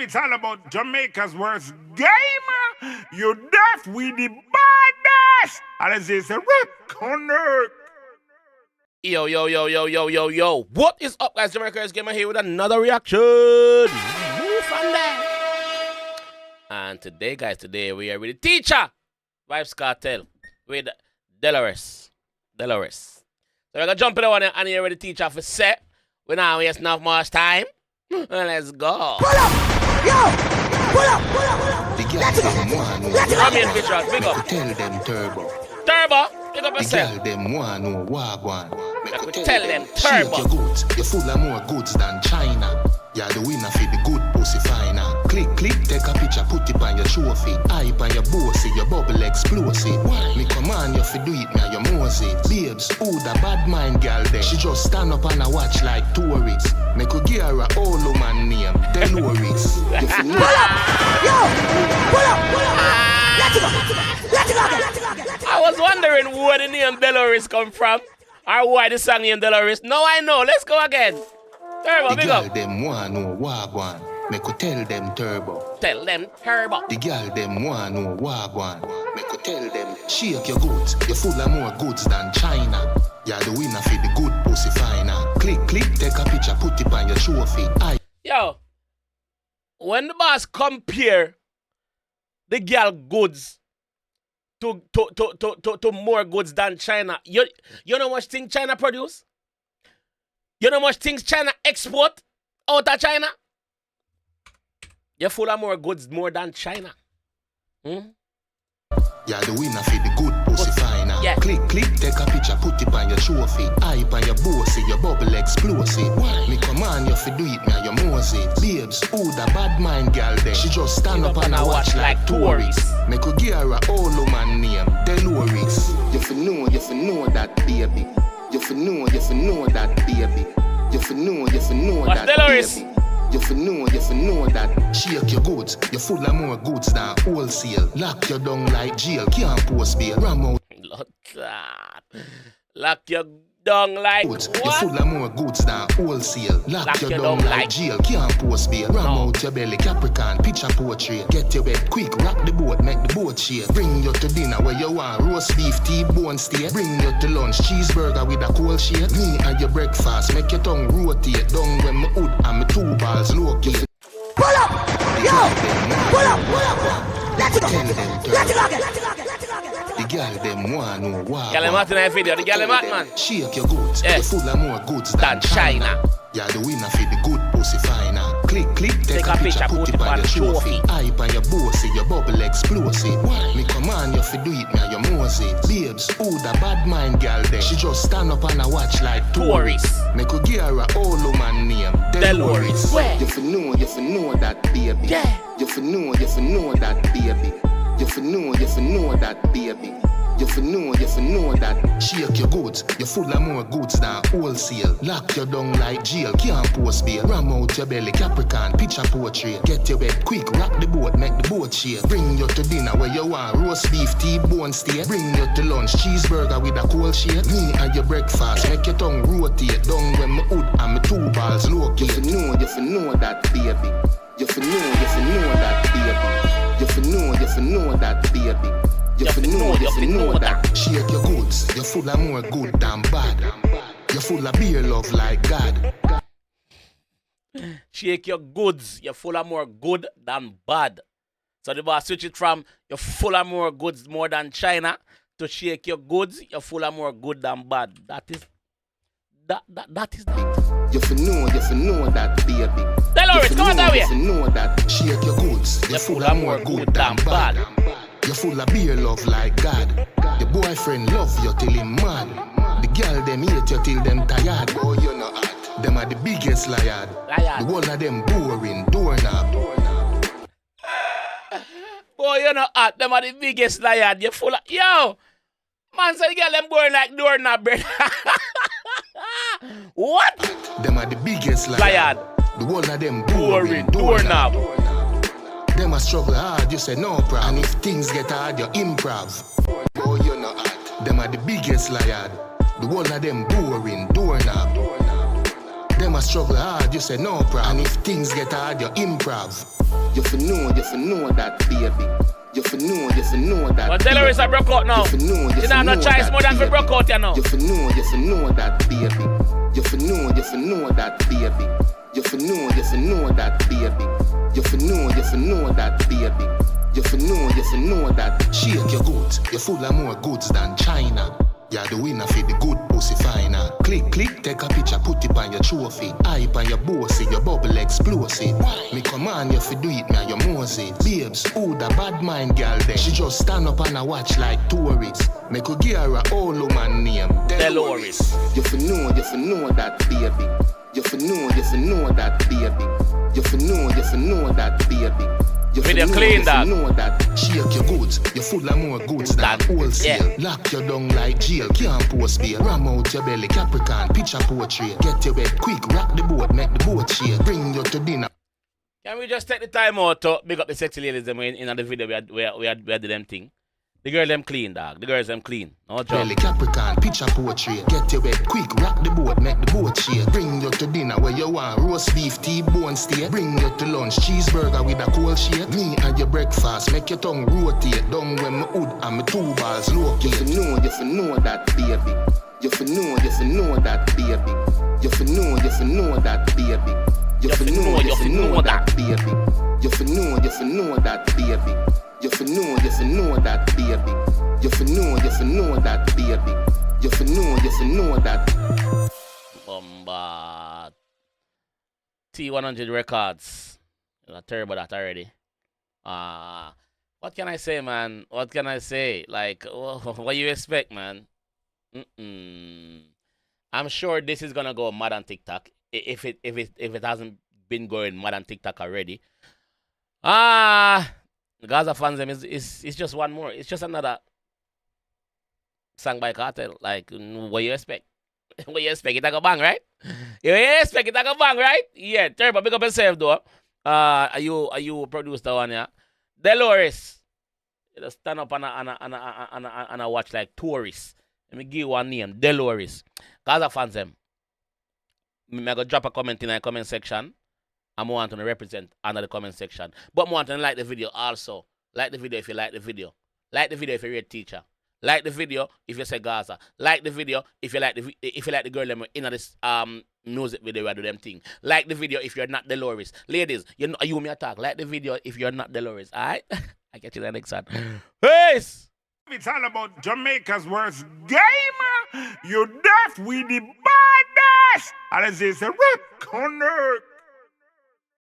it's all about Jamaica's worst game. You deaf, we the baddest. And as they say, connect. Yo. What is up, guys? JAMAICA'S Gamer here with another reaction. Move from there. And today, guys, we are with the teacher, Vybz Kartel, with Delores. So we're going to jump in the one and here with the teacher for set. We now waste enough much time. Let's go. Pull up! Yo! Pull up! Let's go! Come in, bitch. Big up. Tell them turbo. Turbo? Big up The yourself. girl them want no wagwan. Tell them Shake turbo. your goods, you're full of more goods than China. You're the winner for the good pussy finer. Click, take a picture, put it on your trophy. Hype on your bossy, your bubble explosive. Me command you fi do it, now you're mosey. Babes, who the bad mind girl there? She just stand up and a watch like tourists. Me could give her a old man name, Delores. You fi know. Pull up! Yo! Pull up! Let's go! I was wondering where the name Delores come from. Or why the song name Delores. Now I know. Let's go again. Turbo, The big girl up. them want no wagwan. Me could tell them turbo. Tell them turbo. The girl them want no wagwan. Me could tell them shake your goods. You're full of more goods than China. You're the winner for the good pussy finer. Click, take a picture, put it on your trophy. Yo, when the boss compare the girl goods to more goods than China, you know much things China produce? You know much things China export out of China? You're full of more goods more than China. You're the winner for the good pussy finer. Yeah. Click, take a picture, put it on your trophy. Hype on your bossy, your bubble explosive. Me command you fi do it, now you're mosey. Babes, who the bad mind girl there? She just stand up and a watch like tourists. Me could give her a old man name, Delores. You fi know that baby. You fi know that baby. You fi know What's that Delores? baby. You fi know that. Shake your goods, you're full of more goods than wholesale. Lock your down like jail, can't post bail. Ram out Lock your dung like goods, you're what? full of more goods than wholesale. Lock your down like jail, can't post bail. Ram out your belly, Capricorn, picture portrait. Get your bed quick, rock the boat, make the boat shake. Bring you to dinner where you want roast beef, T-bone steak. Bring you to lunch, cheeseburger with a cold shake. Me and your breakfast, make your tongue rotate. Down when my hood and my 2 balls locate. Pull up! Yo! Pull up! Let's go! The girl them want no war. Girl, I'm out in that video. The girl, I'm out, man. Shake your goods, Yeah. you're full of more goods Than than China. China. You're the winner for the good pussy finer. Click, take a picture, put it on your trophy. Hype on your bossy, your bubble explosive. Me command you fi do it, now you're mosey. Babes, who the bad mind girl there? She just stand up and a watch like tourists. Me could give her a old man name, Delores. Where? You fi know that baby. Yeah. You fi know that baby. You fi know that baby. You fi know that. Shake your goods, you're full of more goods than wholesale. Lock your down like jail, can't post bail. Ram out your belly, Capricorn, picture portrait. Get your bed quick, rock the boat, make the boat shake. Bring you to dinner where you want roast beef, T-bone steak. Bring you to lunch, cheeseburger with a cold shake. Me and your breakfast, make your tongue rotate. Down when my hood and my 2 balls locate. You fi know that baby. You fi know that baby. You fi know that baby. You fi know that. Shake your goods, you're full of more good than bad. You're full of beer love like God. Shake your goods. You're full of more good than bad. So the boss switch it from you're full of more goods more than China to shake your goods. You're full of more good than bad. That is that. You fi know that baby. Delores, come on that way. You fi know that. Shake your goods, you're full of more good than bad. You're full of beer love like God. Your boyfriend love you till him mad. The girl them hate you till them tired. Oh, you know hot. Them are the biggest liar. The whole of them boring, doorknob. Boy, you know hot. Them are the biggest liar. You're full of yo. Man said the girl them boring like doorknob bread. What? Them are the biggest liar. Liar. The whole of them Boring doorknob. Them a struggle hard, you say no problem. And if things get hard, you improv. Oh, you know hot. Them are the biggest liar. The whole of them boring doorknob. Them a struggle hard, you say no problem. And if things get hard, you improv. You for know that, baby. You for know that. But Delores are broke out now. You don't have no choice more than to broke out, you know. You for know that, baby. You for know that, baby. You for know that, baby. You for know that, baby. You for know that. Shake your goods, you're full of more goods than China. You're the winner for the good pussy finer. Click, take a picture, put it on your trophy. Eye on your bossy, your bubble explosive. Me command you for do it, man, you Moses. Babes, who the bad mind girl then? She just stand up and a watch like tourists. Me could give her a old woman name, Delores. You for know that, baby. You for know that, baby. You for know that, baby. Video clean, dog. You know that. Shake your goods, you're full of more goods than wholesale. Yeah. Lock your down like jail, can't post bail. Ram out your belly, Capricorn, picture portrait. Get your bed quick, rock the boat, make the boat shake. Bring you to dinner. Can we just take the time out to big up the sexy ladies them in the video we had them thing? The girls them clean, dog. The girls them clean. No joke. Belly, Capricorn, picture portrait. Get your bed quick, rock the boat, make the boat shake. Bring you to dinner where you want roast beef, T-bone steak. Bring you to lunch, cheeseburger with a cold shake. Me and your breakfast, make your tongue rotate. Down when my hood and my 2 balls locate. You for know that, baby. You for know that, baby. You for know that, baby. You for know that, baby. You for know that, baby. You for know that, baby. You for know that, baby. You for know that. Bomba. T100 Records. I tell you about that already. What can I say, man? What can I say? Like, what you expect, man? I'm sure this is gonna go mad on TikTok. If it hasn't been going mad on TikTok already. The Gaza fans them is just one more. It's just another song by Kartel. Like, what you expect? What you expect? It a go bang, right? You expect it a go bang, right? Yeah, terrible. Big up yourself, though. Are you produced the one, yeah? Delores. You just stand up and a watch like tourists. Let me give you one name, Delores. Gaza fans them. Me go drop a comment in the comment section. I'm want to represent under the comment section. But I want to like the video also. Like the video if you like the video. Like the video if you're a teacher. Like the video if you say Gaza. Like the video if you like the girl them in this music video where do them thing. Like the video if you're not Delores. Ladies, you me attack. Like the video if you're not Delores. Alright? I catch you in the next one. Peace! It's all about Jamaica's worst game. You deaf with the baddest. And it's a rip connect.